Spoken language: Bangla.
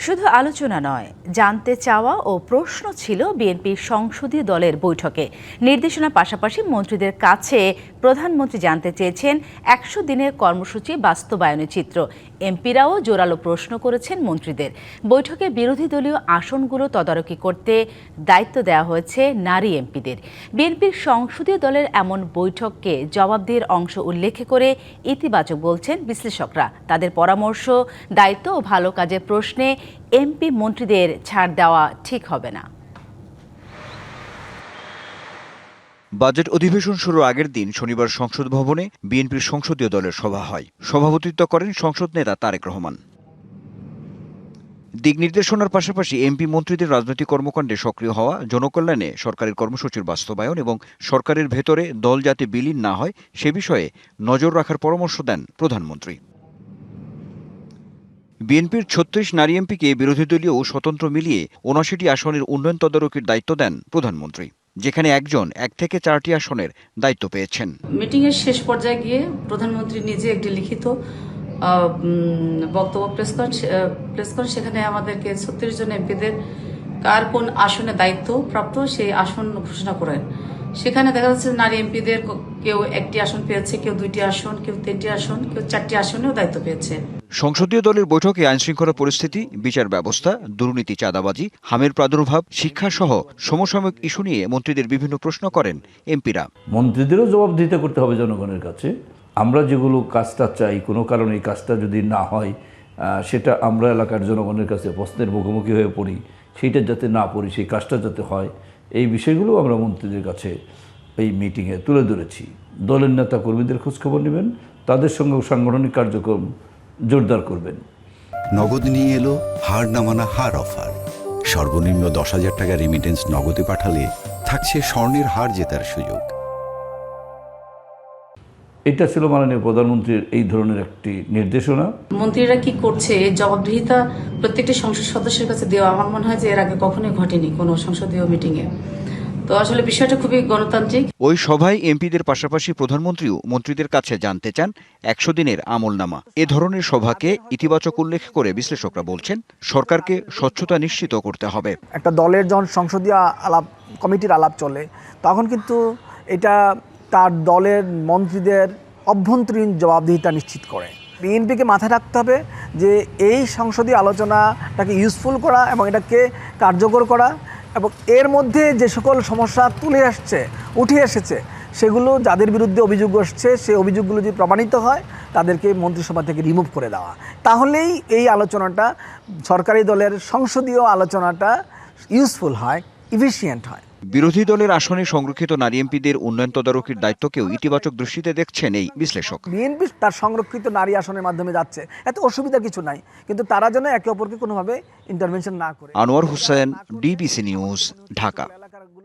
শুধু আলোচনা নয়, জানতে চাওয়া ও প্রশ্ন ছিল বিএনপির সংসদীয় দলের বৈঠকে। নির্দেশনার পাশাপাশি মন্ত্রীদের কাছে প্রধানমন্ত্রী জানতে চেয়েছেন ১০০ দিনের কর্মসূচি বাস্তবায়নের চিত্র। এমপিরাও জোরালো প্রশ্ন করেছেন মন্ত্রীদের। বৈঠকে বিরোধী দলীয় আসনগুলো তদারকি করতে দায়িত্ব দেওয়া হয়েছে নারী এমপিদের। বিএনপির সংসদীয় দলের এমন বৈঠককে জবাবদিহির অংশ উল্লেখ করে ইতিবাচক বলছেন বিশ্লেষকরা। তাদের পরামর্শ, দায়িত্ব ও ভালো কাজের প্রশ্নে এমপি মন্ত্রীদের ছাড় দেওয়া ঠিক হবে না। বাজেট অধিবেশন শুরুর আগের দিন শনিবার সংসদ ভবনে বিএনপির সংসদীয় দলের সভা হয়। সভাপতিত্ব করেন সংসদ নেতা তারেক রহমান। দিক নির্দেশনার পাশাপাশি এমপি মন্ত্রীদের রাজনৈতিক কর্মকাণ্ডে সক্রিয় হওয়া, জনকল্যাণে সরকারের কর্মসূচির বাস্তবায়ন এবং সরকারের ভেতরে দল যাতে বিলীন না হয় সে বিষয়ে নজর রাখার পরামর্শ দেন প্রধানমন্ত্রী। বিএনপির ৩৬ নারী এমপিকে বিরোধী দলীয় ও স্বতন্ত্র মিলিয়ে ৭৯টি আসনের উন্নয়ন তদারকির দায়িত্ব দেন প্রধানমন্ত্রী, যেখানে একজন ১ থেকে ৪টি আসনের দায়িত্ব পেয়েছেন। মিটিং এর শেষ পর্যায়ে গিয়ে প্রধানমন্ত্রী নিজে একটি লিখিত বক্তব্য প্লেস করেন। সেখানে আমাদেরকে ৩৬ জন এমপিদের কার কোন আসনে দায়িত্ব প্রাপ্ত সেই আসন ঘোষণা করেন। সেখানে দেখা যাচ্ছে নারী এমপিদের কেউ ১টি আসন পেয়েছে, কেউ 2টি আসন, কেউ 3টি আসন, কেউ 4টি আসনেও দায়িত্ব পেয়েছে। সংসদীয় দলের বৈঠকে আইনশৃঙ্খলা পরিস্থিতি, বিচার ব্যবস্থা, দুর্নীতি, চাঁদাবাজি, হামের প্রাদুর্ভাব, শিক্ষা সহ সমসাময়িক ইস্যু নিয়ে মন্ত্রীদের বিভিন্ন প্রশ্ন করেন এমপিরা। মন্ত্রীদেরও জবাবদিহিতা করতে হবে জনগণের কাছে। আমরা যেগুলো কাজটা চাই, কোনো কারণে এই কাজটা যদি না হয় সেটা আমরা এলাকার জনগণের কাছে প্রশ্নের মুখোমুখি হয়ে পড়ি, সেইটা যাতে না পড়ি, সেই কাজটা যাতে হয়, এই বিষয়গুলো আমরা মন্ত্রীদের কাছে এই মিটিংয়ে তুলে ধরেছি। দলের নেতা কর্মীদের খোঁজখবর নেবেন, তাদের সঙ্গে সাংগঠনিক কার্যক্রম জোরদার করবেন। নগদ নিয়ে এলো হার না মানা হার অফার। সর্বনিম্ন ১০,০০০ টাকা রেমিটেন্স নগদে পাঠালে থাকছে স্বর্ণের হার জেতার সুযোগ। এটা ছিল মাননীয় প্রধানমন্ত্রীর এই ধরনের একটি নির্দেশনা। মন্ত্রীরা কি করছে এই জবাবদিহিতা প্রত্যেকটি সংসদ সদস্যের কাছে দেওয়া আমার মনে হয় যে এর আগে কখনোই ঘটেনি কোনো সংসদীয় মিটিংয়ে। তো আসলে বিষয়টা খুবই গণতান্ত্রিক। ওই সভায় এমপিদের পাশাপাশি প্রধানমন্ত্রীও মন্ত্রীদের কাছে জানতে চান ১০০ দিনের আমলনামা। এ ধরনের সভাকে ইতিবাচক উল্লেখ করে বিশ্লেষকরা বলছেন, সরকারকে স্বচ্ছতা নিশ্চিত করতে হবে। একটা দলের যখন সংসদীয় কমিটির আলাপ চলে, তখন কিন্তু এটা তার দলের মন্ত্রীদের অভ্যন্তরীণ জবাবদিহিতা নিশ্চিত করে। বিএনপিকে মাথায় রাখতে হবে যে এই সংসদীয় আলোচনাটাকে ইউজফুল করা এবং এটাকে কার্যকর করা, এবং এর মধ্যে যে সকল সমস্যা উঠে এসেছে সেগুলো যাদের বিরুদ্ধে অভিযোগ আসছে সেই অভিযোগগুলো যদি প্রমাণিত হয় তাদেরকে মন্ত্রিসভা থেকে রিমুভ করে দেওয়া। তাহলেই এই আলোচনাটা, সরকারি দলের সংসদীয় আলোচনাটা ইউজফুল হয়, ইফিশিয়েন্ট হয়। বিরোধী দলের আসনে সংরক্ষিত নারী এমপিদের উন্নয়ন তদারকির দায়িত্বকেও ইতিবাচক দৃষ্টিতে দেখছেন এই বিশ্লেষক। বিএনপি তার সংরক্ষিত নারী আসনের মাধ্যমে যাচ্ছে, এত অসুবিধা কিছু নাই, কিন্তু তারা যেন একে অপরকে কোনোভাবে ইন্টারভেনশন না করে। Anwar Hossain, DBC news, Dhaka.